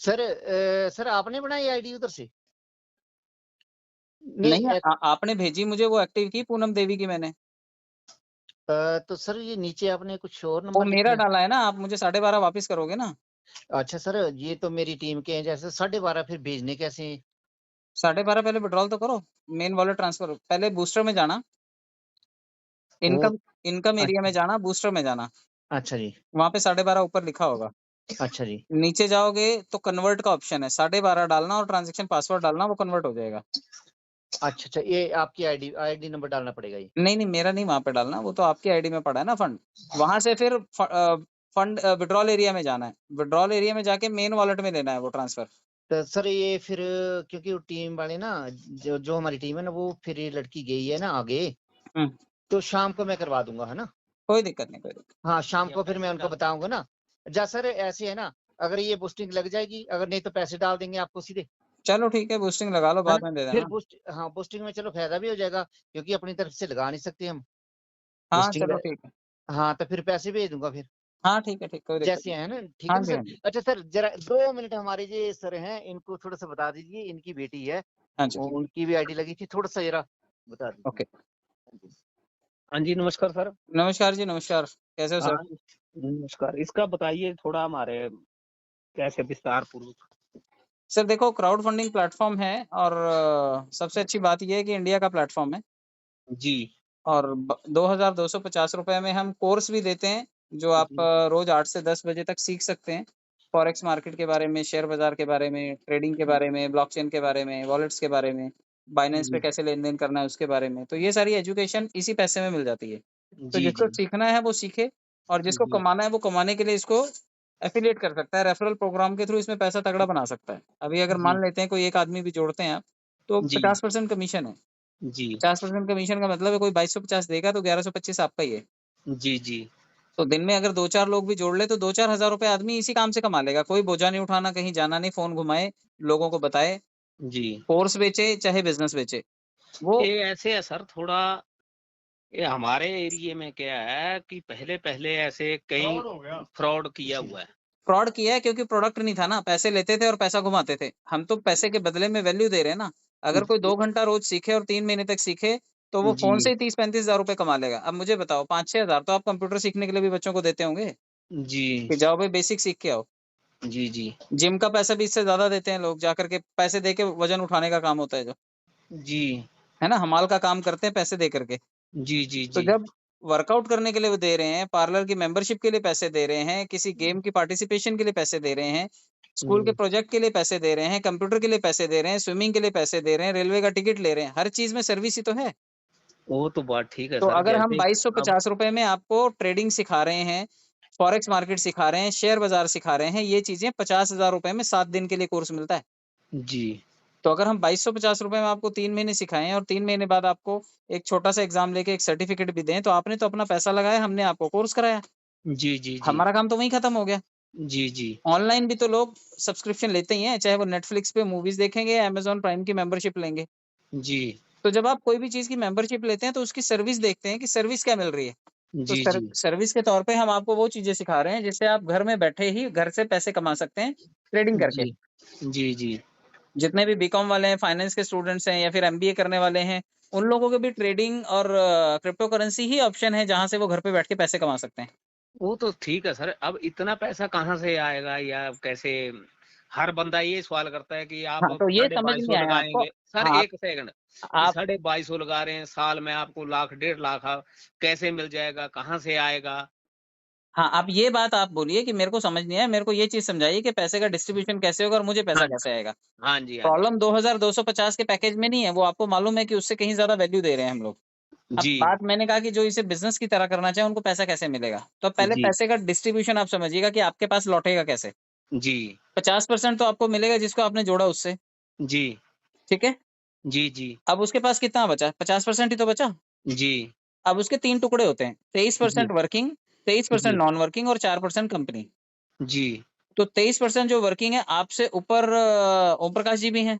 Sir आपने बनाई ID उधर से? नहीं, नहीं आपने भेजी मुझे, वो एक्टिव की पूनम देवी की मैंने। तो सर ये नीचे आपने कुछ और वो नंबर लिखा मेरा है। डाला है ना, आप मुझे 12.5 वापस करोगे ना? अच्छा सर, ये तो मेरी टीम के हैं, जैसे 12.5 फिर भेजने कैसे हैं? 12.5 पहले विड्रॉल तो करो, मेन वॉलेट ट्रांसफर पहले बूस्टर में जाना, वो इनकम इनकम एरिया में अच्छा जाना, बूस्टर में जाना, अच्छा जी, वहाँ पे 12.5 ऊपर लिखा होगा। अच्छा जी, नीचे जाओगे तो कन्वर्ट का ऑप्शन है, 12.5 डालना और ट्रांजैक्शन पासवर्ड डालना, वो कन्वर्ट हो जाएगा। अच्छा, ये आपकी आईडी नंबर डालना पड़ेगा ये। नहीं, मेरा नहीं वहाँ पे डालना, वो तो आपकी आईडी में पड़ा है ना फंड। वहाँ से फिर फंड विड्रॉल एरिया में जाना है, विड्रॉल एरिया में जाके मेन वॉलेट में लेना है वो ट्रांसफर। तो सर ये फिर क्योंकि वो टीम वाले ना, जो जो हमारी टीम है ना, वो फिर ये लड़की गई है ना आगे, हम्म, तो शाम को मैं करवा दूंगा, है ना। कोई दिक्कत नहीं, कोई दिक्कत। हाँ शाम को फिर मैं उनको बताऊंगा ना। जा सर ऐसे है ना, अगर ये बूस्टिंग लग जाएगी, अगर नहीं तो पैसे डाल देंगे आपको सीधे, चलो ठीक है, बूस्टिंग लगा लो, है बाद ना। में दे फिर देना। हाँ बूस्टिंग में चलो फायदा भी हो जाएगा, क्योंकि अपनी तरफ से लगा नहीं सकते हम हाँ बूस्टिंग। चलो ठीक है। हाँ तो फिर पैसे भेज दूंगा फिर, हाँ ठीक है, कोई दिक्कत जैसे नहीं। है ना, ठीक है हाँ ना जी, सर। हाँ जी। अच्छा सर जरा 2 मिनट, हमारे जो सर हैं इनको थोड़ा सा बता दीजिए, इनकी बेटी है, हाँ जी, उनकी भी आईडी लगी थी, थोड़ा सा जरा बता ओके। दीजिए। हाँ जी नमस्कार सर। नमस्कार जी, नमस्कार। कैसे हो सर? हाँ नमस्कार, इसका बताइए थोड़ा हमारे कैसे विस्तार पूर्वक। सर देखो, क्राउड फंडिंग प्लेटफॉर्म है और सबसे अच्छी बात ये है कि इंडिया का प्लेटफॉर्म है जी और 2250 रुपए में हम कोर्स भी देते हैं, जो आप जी रोज 8 से 10 बजे तक सीख सकते हैं। फॉरेक्स मार्केट के बारे में, शेयर बाजार के बारे में, ट्रेडिंग के बारे में, ब्लॉकचेन के बारे में, वॉलेट्स के बारे में, बाइनेंस पे जी कैसे लेन देन करना है उसके बारे में। तो ये सारी एजुकेशन इसी पैसे में मिल जाती है। तो जी जिसको जी सीखना है वो सीखे, और जिसको जी कमाना है वो कमाने के लिए इसको एफिलिएट कर सकता है, रेफरल प्रोग्राम के थ्रू इसमें पैसा तगड़ा बना सकता है। अभी अगर जी मान लेते हैं कोई एक आदमी भी जोड़ते हैं आप, तो जी 50% कमीशन है। जी 50% कमीशन का मतलब है कोई 2250 देगा तो 1125 आपका ही है। जी जी तो दिन में अगर 2-4 लोग भी जोड़ ले तो 2-4 हज़ार रुपए आदमी इसी काम से कमा लेगा। कोई बोझा नहीं उठाना, कहीं जाना नहीं, फ़ोन घुमाए, लोगों को बताए, जी कोर्स बेचे चाहे बिज़नेस बेचे। वो ये ऐसे है सर थोड़ा, ये हमारे एरिया में क्या है कि पहले पहले ऐसे कई फ्रॉड किया हुआ है। फ्रॉड किया है क्योंकि प्रोडक्ट नहीं था ना, पैसे लेते थे और पैसा घुमाते थे। हम तो पैसे के बदले में वैल्यू दे रहे हैं ना। अगर कोई 2 घंटा रोज़ सीखे और 3 महीने तक सीखे, तो वो फ़ोन से जी ही 30-35 हज़ार रुपए कमा लेगा। अब मुझे बताओ, 5-6 हज़ार तो आप कंप्यूटर सीखने के लिए भी बच्चों को देते होंगे, जी कि जाओ भई बेसिक सीख के आओ। जी जी जिम का पैसा भी इससे ज़्यादा देते हैं लोग, जाकर के पैसे दे के वज़न उठाने का काम होता है जो, जी है ना? हमाल का काम करते हैं पैसे दे कर के। जी जी तो जी जब वर्कआउट करने के लिए वो दे रहे हैं, पार्लर की मेंबरशिप के लिए पैसे दे रहे हैं, किसी गेम की पार्टिसिपेशन के लिए पैसे दे रहे हैं, स्कूल के हम्म, प्रोजेक्ट के लिए पैसे दे रहे हैं, कंप्यूटर के लिए पैसे दे रहे हैं, स्विमिंग के लिए पैसे दे रहे हैं, रेलवे का टिकट ले रहे हैं, हर चीज़ में सर्विस ही तो है। वो तो बात ठीक है तो सर, अगर हम जैसे अब 2250 रुपए में आपको ट्रेडिंग सिखा रहे हैं, फॉरेक्स मार्केट सिखा रहे हैं, शेयर बाज़ार सिखा रहे हैं, ये चीज़ें 50,000 रुपए में 7 दिन के लिए कोर्स मिलता है। जी तो अगर हम 2250 रुपए में आपको 3 महीने सिखाएँ और 3 महीने बाद आपको एक छोटा-सा एग्ज़ाम लेके एक सर्टिफ़िकेट भी दें, तो आपने तो अपना पैसा लगाया, हमने आपको कोर्स कराया। जी जी जी हमारा काम तो वहीं खत्म हो गया। जी जी ऑनलाइन भी तो लोग सब्सक्रिप्शन लेते ही हैं, चाहे वो नेटफ्लिक्स पे मूवीज़ देखेंगे या अमेज़न प्राइम की मेंबरशिप लेंगे। जी तो जब आप कोई भी चीज़ की मेंबरशिप लेते हैं, तो उसकी सर्विस देखते हैं कि सर्विस क्या मिल रही है। तो जी जी सर्विस के तौर पे हम आपको वो चीज़ें सिखा रहे हैं, जिससे आप घर में बैठे ही घर से पैसे कमा सकते हैं, ट्रेडिंग करके। जी जी जी जितने भी बीकॉम वाले हैं, फाइनेंस के स्टूडेंट्स हैं या फिर एमबीए करने वाले हैं, उन लोगों के भी ट्रेडिंग और क्रिप्टो करेंसी ही ऑप्शन है, जहाँ से वो घर पे बैठ के पैसे कमा सकते हैं। वो तो ठीक है सर, अब इतना पैसा कहाँ से आएगा या कैसे? हर बंदा ये सवाल करता है कि आप हाँ, तो ये साढ़े समझ बाईस सौ नहीं आया आपको? लगाएंगे सर, हाँ, एक सेकंड, कि आप 2250 लगा रहे हैं, साल में आपको लाख 1.5 लाख कैसे मिल जाएगा, कहाँ से आएगा? हाँ, आप ये बात आप बोलिए कि मेरे को समझ नहीं आया, मेरे को ये चीज़ समझाइए कि पैसे का डिस्ट्रीब्यूशन कैसे होगा और मुझे हाँ पैसा कैसे आएगा? हाँ जी हाँ जी प्रॉब्लम 2250 के पैकेज में नहीं है, वो आपको मालूम है कि उससे कहीं ज़्यादा वैल्यू दे रहे हैं हम लोग। अब जी बात मैंने कहा कि जो इसे बिज़नेस की तरह करना चाहे, उनको पैसा कैसे मिलेगा? तो पहले जी पैसे का डिस्ट्रीब्यूशन आप समझिएगा कि आपके पास लौटेगा कैसे? जी 50% तो आपको मिलेगा जिसको आपने जोड़ा उससे, जी ठीक है? जी जी अब उसके पास कितना बचा? 50% ही तो बचा। जी अब उसके 3 टुकड़े होते हैं, जी 23% वर्किंग, 23% जी नॉन वर्किंग और 4% कंपनी। जी तो 23% जो वर्किंग है, आपसे ऊपर ओम प्रकाश जी भी हैं।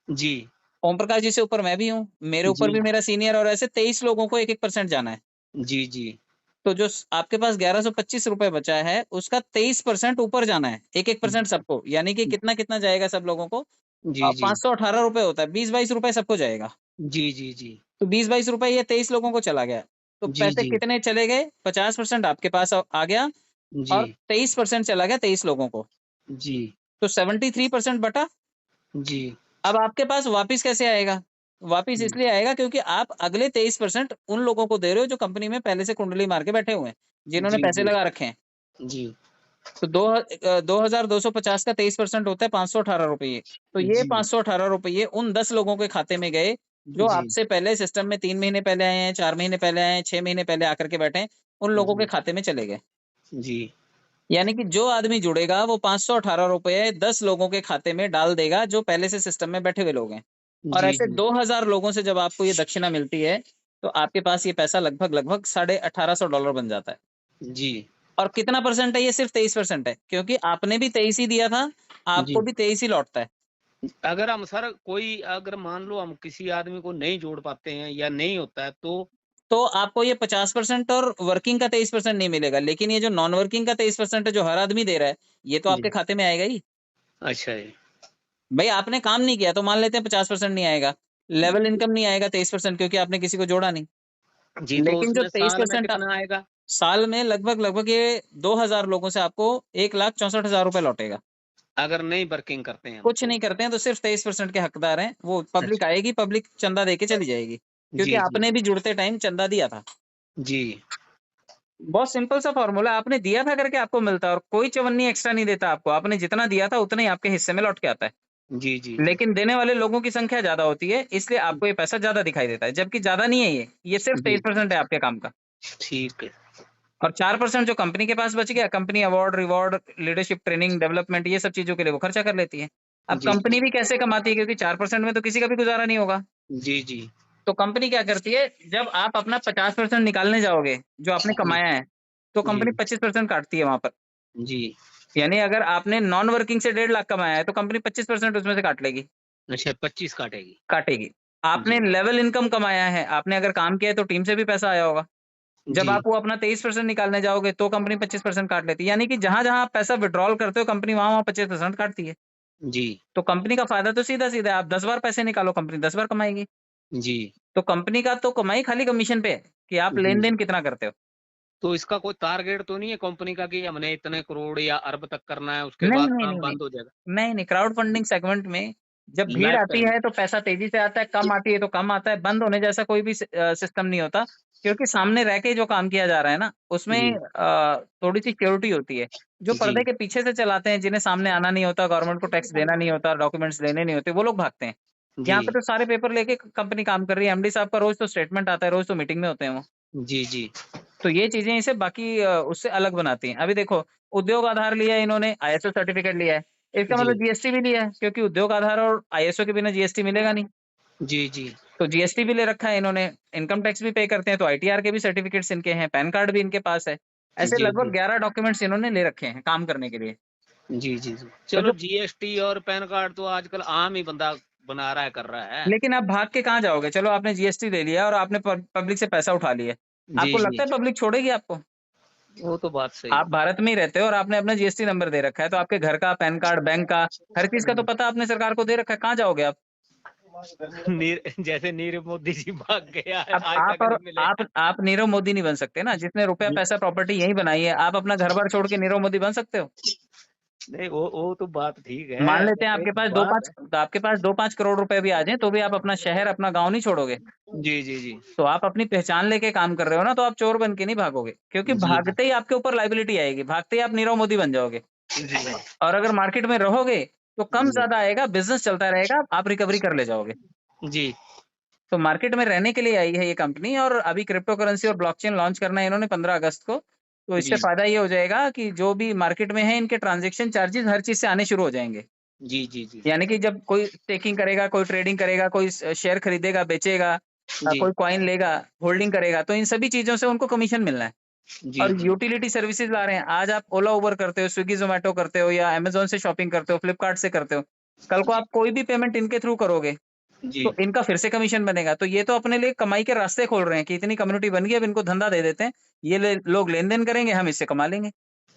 जी ओम प्रकाश जी से ऊपर मैं भी हूँ, मेरे ऊपर जी भी मेरा सीनियर और ऐसे 23 लोगों को 1-1% जाना है। जी जी तो जो आपके पास 1125 रुपए बचा है उसका 23% ऊपर जाना है, 1% सबको, यानी कि कितना कितना जाएगा सब लोगों को? जी जी 518 रुपए होता है, 20-22 रुपए सबको जाएगा। जी जी जी तो 20-22 रुपए ये 23 लोगों को चला गया। तो जी पैसे जी कितने चले गए? 50% आपके पास आ गया जी और 23% चला गया 23 लोगों को। जी तो 73% बटा। जी अब आपके पास वापिस कैसे आएगा? वापिस इसलिए आएगा क्योंकि आप अगले 23% उन लोगों को दे रहे हो जो कंपनी में पहले से कुंडली मार के बैठे हुए हैं, जिन्होंने जी पैसे जी लगा रखे हैं। जी 2250 का 23% होता है 518 रुपये। तो ये जी 518 रुपये उन 10 लोगों के खाते में गए जो जी आपसे पहले सिस्टम में 3 महीने पहले आए हैं, 4 महीने पहले आए हैं, 6 महीने पहले आकर के बैठे हैं, उन लोगों के खाते में चले गए। जी यानी कि जो आदमी जुड़ेगा वो 518 रुपये 10 लोगों के खाते में डाल देगा जो पहले से सिस्टम में बैठे हुए लोग हैं। और जी ऐसे 2000 लोगों से जब आपको ये दक्षिणा मिलती है तो आपके पास ये पैसा लगभग $1850 बन जाता है। जी और कितना परसेंट है? ये सिर्फ 23% है, क्योंकि आपने भी 23 ही दिया था, आपको जी भी 23 ही लौटता है। अगर हम सर कोई अगर मान लो हम किसी आदमी को नहीं जोड़ पाते हैं या नहीं होता है तो आपको ये 50% और वर्किंग का 23% नहीं मिलेगा, लेकिन ये जो नॉन वर्किंग का 23% है जो हर आदमी दे रहा है, ये तो आपके जी खाते में आएगा ही। अच्छा है भाई आपने काम नहीं किया तो मान लेते हैं 50% नहीं आएगा, लेवल इनकम नहीं आएगा 23% क्योंकि आपने किसी को जोड़ा नहीं। जी तो लेकिन जो उसमें साल में 23% कितना आएगा साल में लगभग ये 2000 लोगों से आपको 1,64,000 रुपए लौटेगा। अगर नहीं वर्किंग करते हैं हम कुछ नहीं करते हैं तो सिर्फ 23% के हकदार हैं। वो पब्लिक अच्छा आएगी, पब्लिक चंदा दे के चली जाएगी, क्योंकि जी जी आपने भी जुड़ते टाइम चंदा दिया था। जी बहुत सिंपल सा फॉर्मूला, आपने दिया था करके आपको मिलता है, और कोई चवन्नी एक्स्ट्रा नहीं देता आपको। आपने जितना दिया था उतना ही आपके हिस्से में लौट के आता है। जी जी जी लेकिन देने वाले लोगों की संख्या ज्यादा होती है, इसलिए आपको ये पैसा ज्यादा दिखाई देता है, जबकि ज्यादा नहीं है ये सिर्फ जी 23% है आपके काम का। ठीक है और 4% जो कंपनी के पास बच गया, company award, reward, leadership training, development, ये सब चीजों के लिए वो खर्चा कर लेती है। अब जी जी कंपनी भी कैसे कमाती है, क्योंकि 4% में तो किसी का भी गुजारा नहीं होगा। जी जी तो कंपनी क्या करती है, जब आप अपना 50% निकालने जाओगे जो आपने जी कमाया है, तो जी कंपनी 25% काटती है वहां पर। जी यानी अगर आपने नॉन वर्किंग से 1.5 लाख कमाया है तो कंपनी 25% उसमें से काट लेगी, अच्छा 25 काटेगी काटेगी। आपने जी लेवल इनकम कमाया है, आपने अगर काम किया है तो टीम से भी पैसा आया होगा। जब जी आप वो अपना 23% निकालने जाओगे तो कंपनी 25% काट लेती है। यानी कि जहां जहां आप पैसा विड्रॉल करते हो कंपनी वहां वहां 25% काटती है। जी तो कंपनी का फायदा तो सीधा सीधा है, आप 10 बार पैसे निकालो कंपनी 10 बार कमाएगी। जी तो कंपनी का तो कमाई खाली कमीशन पे है कि आप लेन जी देन कितना करते हो। तो इसका कोई टारगेट तो नहीं है कंपनी का कि हमने इतने करोड़ या अरब तक करना है उसके नहीं बाद नहीं काम नहीं नहीं बंद हो जाएगा नहीं नहीं क्राउड फंडिंग सेगमेंट में जब भीड़ लाइफ आती टाइम है तो पैसा तेजी से आता है, कम आती है तो कम आता है। बंद होने जैसा कोई भी सिस्टम नहीं होता, क्योंकि सामने रह के जो काम किया जा रहा है ना उसमें जी थोड़ी सी सिक्योरिटी होती है। जो जी पर्दे के पीछे से चलाते हैं, जिन्हें सामने आना नहीं होता, गवर्नमेंट को टैक्स देना नहीं होता, डॉक्यूमेंट्स लेने नहीं होते, वो लोग भागते हैं। जी यहाँ पे तो सारे पेपर लेके कंपनी काम कर रही है, एमडी साहब का रोज तो स्टेटमेंट आता है, रोज तो मीटिंग में होते हैं वो। जी जी तो ये चीजें इसे बाकी उससे अलग बनाती हैं। अभी देखो, उद्योग आधार लिया है इन्होंने, आईएसओ सर्टिफिकेट लिया है, इसका जी मतलब जीएसटी भी लिया है, क्योंकि उद्योग आधार और आईएसओ के बिना जीएसटी मिलेगा नहीं। जी जी तो जीएसटी भी ले रखा है इन्होंने, इनकम टैक्स भी पे करते हैं, तो आईटीआर के भी सर्टिफिकेट्स इनके हैं, पैन कार्ड भी इनके पास है। ऐसे जी लगभग 11 डॉक्यूमेंट्स इन्होंने ले रखे हैं काम करने के लिए। जी जी जी तो चलो जो जीएसटी और पैन कार्ड तो आजकल आम ही बंदा बना रहा है कर रहा है लेकिन आप भाग के कहाँ जाओगे? चलो आपने जीएसटी ले लिया और आपने पब्लिक से पैसा उठा लिया, जी आपको जी लगता है पब्लिक छोड़ेगी आपको? वो तो बात सही आप भारत में ही रहते हो और आपने अपना जीएसटी नंबर दे रखा है, तो आपके घर का, पैन कार्ड, बैंक का, हर चीज का तो पता आपने सरकार को दे रखा है। कहाँ जाओगे आप? जैसे नीरव मोदी जी भाग गया है अब आज आप तक और नहीं मिले आप नीरव मोदी नहीं बन सकते ना, जिसने रुपया जी पैसा प्रॉपर्टी यही बनाई है। आप अपना घर बार छोड़ के नीरव मोदी बन सकते हो? नहीं वो तो बात ठीक मान है लेते हैं बट आपके एक पास बात आपके पास 2-5 करोड़ रुपए भी आ जाए तो भी आप अपना शहर, अपना गांव नहीं छोड़ोगे। जी जी जी तो आप अपनी पहचान लेके काम कर रहे हो ना, तो आप चोर बन के नहीं भागोगे, क्योंकि जी भागते ही आपके ऊपर लाइबिलिटी आएगी, भागते ही आप नीरव मोदी बन जाओगे। जी और अगर मार्केट में रहोगे तो कम जी ज्यादा आएगा, बिजनेस चलता रहेगा, आप रिकवरी कर ले जाओगे। जी तो मार्केट में रहने के लिए आई है ये कंपनी, और अभी क्रिप्टो करेंसी और ब्लॉकचेन लॉन्च करना है इन्होंने 15 अगस्त को। तो इससे जी फायदा ये हो जाएगा कि जो भी मार्केट में है इनके ट्रांजैक्शन चार्जेस हर चीज से आने शुरू हो जाएंगे। जी जी जी यानी कि जब कोई स्टेकिंग करेगा, कोई ट्रेडिंग करेगा, कोई शेयर खरीदेगा, बेचेगा, जी कोई कॉइन लेगा, होल्डिंग करेगा, तो इन सभी चीजों से उनको कमीशन मिलना है। जी और जी यूटिलिटी सर्विसेज ला रहे हैं। आज आप ओला उबर करते हो, स्विगी जोमेटो करते हो, या अमेजोन से शॉपिंग करते हो, फ्लिपकार्ट से करते हो, कल को आप कोई भी पेमेंट इनके थ्रू करोगे जी तो इनका फिर से कमीशन बनेगा। तो ये तो अपने लिए कमाई के रास्ते खोल रहे हैं कि इतनी कम्युनिटी बन गई, अब इनको धंधा दे देते हैं, ये लोग लेन देन करेंगे, हम इससे कमा लेंगे।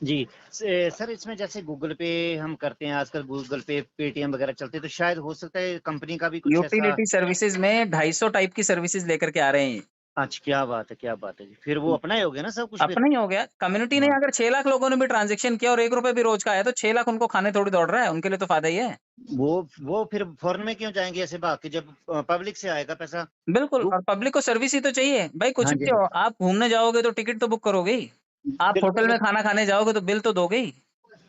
जी सर, इसमें जैसे गूगल पे हम करते हैं आजकल, गूगल पे, पेटीएम वगैरह चलते हैं, तो शायद हो सकता है कंपनी का भी कुछ ऐसा। यूटिलिटी सर्विसेज में 250 टाइप की सर्विसेज लेकर के आ रहे हैं। अच्छा, क्या बात है, क्या बात है जी। फिर वो अपना ही हो गया ना सब कुछ फिर। अपना ही हो गया। कम्युनिटी ने हाँ। अगर 6 लाख लोगों ने भी ट्रांजेक्शन किया और 1 रुपए भी रोज का आया तो 6 लाख उनको खाने थोड़ी दौड़ रहा है, उनके लिए तो फायदा ही है। वो फिर फॉरेन में क्यों जाएंगे ऐसे भाग के, जब पब्लिक से आएगा पैसा। बिल्कुल, और पब्लिक को सर्विस ही तो चाहिए भाई। कुछ हाँ भी जी, हो, आप घूमने जाओगे तो टिकट तो बुक करोगे ही, आप बिल्कुल होटल में खाना खाने जाओगे तो बिल तो दोगे ही।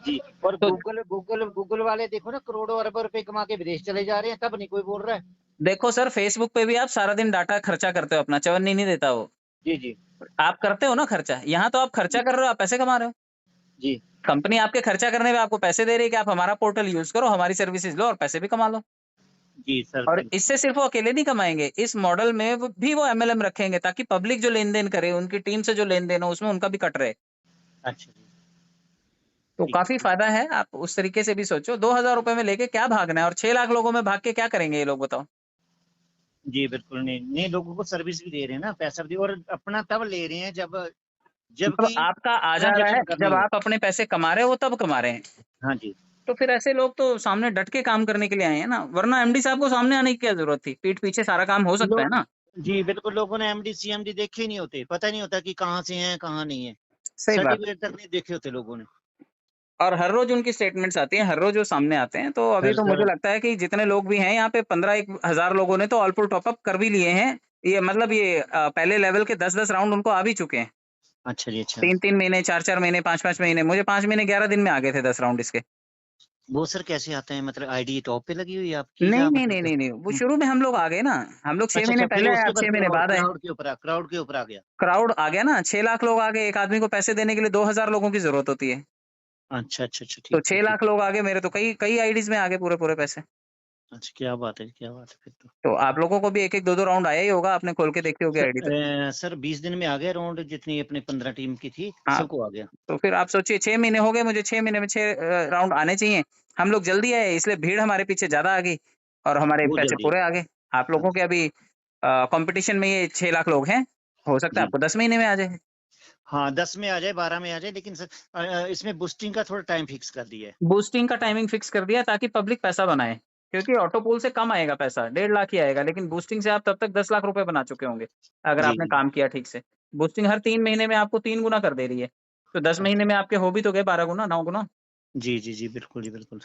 जी। और तो गूगल वाले देखो ना, करोड़ों अरबों रुपए कमा के विदेश चले जा रहे हैं, तब नहीं कोई बोल रहा है। देखो सर, फेसबुक पे भी आप सारा दिन डाटा खर्चा करते हो अपना, चवन्नी नहीं देता वो। जी जी आप करते हो ना खर्चा, यहाँ तो आप खर्चा कर रहे हो, आप पैसे कमा रहे हो। जी कंपनी आपके खर्चा करने में आपको पैसे दे रही है कि आप हमारा पोर्टल यूज करो, हमारी सर्विसेज लो और पैसे भी कमा लो। जी सर। और इससे सिर्फ वो अकेले नहीं कमाएंगे, इस मॉडल में वो एमएलएम रखेंगे ताकि पब्लिक जो लेन देन करे, उनकी टीम से जो लेन देन हो उसमें उनका भी कट रहे। अच्छा जी। तो ठीक काफी फायदा है, आप उस तरीके से भी सोचो। 2000 रुपए में लेके क्या भागना है, और 6 लाख लोगों में भाग के क्या करेंगे ये लोग, बताओ। जी बिल्कुल नहीं नहीं, लोगों को सर्विस भी दे रहे हैं ना, पैसा भी, और अपना तब ले रहे हैं मतलब जबकि आपका आ जा रहा है, ट्रांजेक्शन करनी जब हो। आप अपने पैसे कमा रहे हो तब कमा रहे हैं। हाँ जी। तो फिर ऐसे लोग तो सामने डट के काम करने के लिए आए हैं ना, वरना एमडी साहब को सामने आने की क्या जरूरत थी, पीठ पीछे सारा काम हो सकता है लोग ना। जी बिल्कुल, लोगों ने एमडी सीएमडी देखे ही नहीं होते, पता नहीं होता कि कहाँ से हैं कहाँ नहीं है, सही बात है। सर्टिफिकेट तक नहीं देखे होते लोगों ने। और हर रोज उनकी स्टेटमेंट्स आती हैं, हर रोज वो सामने आते हैं। तो अभी सर तो मुझे सर लगता है कि जितने लोग भी हैं यहाँ पे 15-1 हजार लोगों ने तो ऑल फुल टॉपअप कर भी लिए हैं। ये मतलब ये पहले लेवल के 10-10 राउंड उनको आ भी चुके हैं। अच्छा जी। अच्छा, 3-3 महीने, 4-4 महीने, 5-5 महीने, मुझे 5 महीने 11 दिन में आ गए थे 10 राउंड इसके। वो सर कैसे आते हैं, मतलब आईडी टॉप पे लगी हुई है आपकी, नहीं या नहीं मतलब नहीं नहीं नहीं, वो हम्म, शुरू में हम लोग आ गए ना, हम लोग 6 अच्छा महीने अच्छा, फिर पहले आए, उसके आप बाद 6 महीने बाद आए। क्राउड के ऊपर आ गया। क्राउड आ गया ना, 6 लाख लोग आ गए, एक आदमी को पैसे देने के लिए 2000 लोगों की जरूरत होती है। अच्छा अच्छा अच्छा, तो ठीक 6 ठीक ठीक। लाख लोग आ गए मेरे, तो कई कई आईडीज में आ गए पूरे पूरे पैसे। अच्छा, क्या बात है, क्या बात है फिर तो। तो आप लोगों को भी 1-1 2-2 राउंड आया ही होगा, आपने खोल के देखी होगी आईडी तो। सर 20 दिन में आ गया राउंड, जितनी अपने 15 टीम की थी हाँ, सबको आ गया। तो फिर आप सोचिए 6 महीने हो गए मुझे, 6 महीने में 6 राउंड आने चाहिए। हम लोग जल्दी आए इसलिए भीड़ हमारे पीछे ज्यादा आ गई और हमारे बहुत पैसे जल्दी। पूरे आ गए। आप हाँ लोगों जी। के अभी कंपटीशन में ये 6 लाख लोग हैं, हो सकता है जी आपको 10 महीने में आ जाए। हाँ, 10 में आ जाए, 12 में आ जाए, लेकिन सर इसमें बूस्टिंग का थोड़ा टाइम फिक्स कर दिया है। बूस्टिंग का टाइमिंग फिक्स कर दिया ताकि पब्लिक पैसा बनाए, क्योंकि ऑटो पोल से कम आएगा पैसा, 1.5 लाख ही आएगा, लेकिन बूस्टिंग से आप तब तक 10 लाख रुपए बना चुके होंगे अगर जी आपने जी। काम किया ठीक से। बूस्टिंग हर 3 महीने में आपको 3 गुना कर दे रही है, तो 10 महीने में आपके हो भी तो गए 12 गुना, 9 गुना। जी जी जी, बिल्कुल जी बिल्कुल।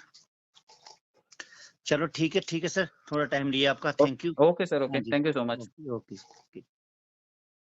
चलो ठीक है सर, थोड़ा टाइम लिया आपका, थैंक यू। ओके सर, हाँ ओके, जी। Thank you so much. Okay okay.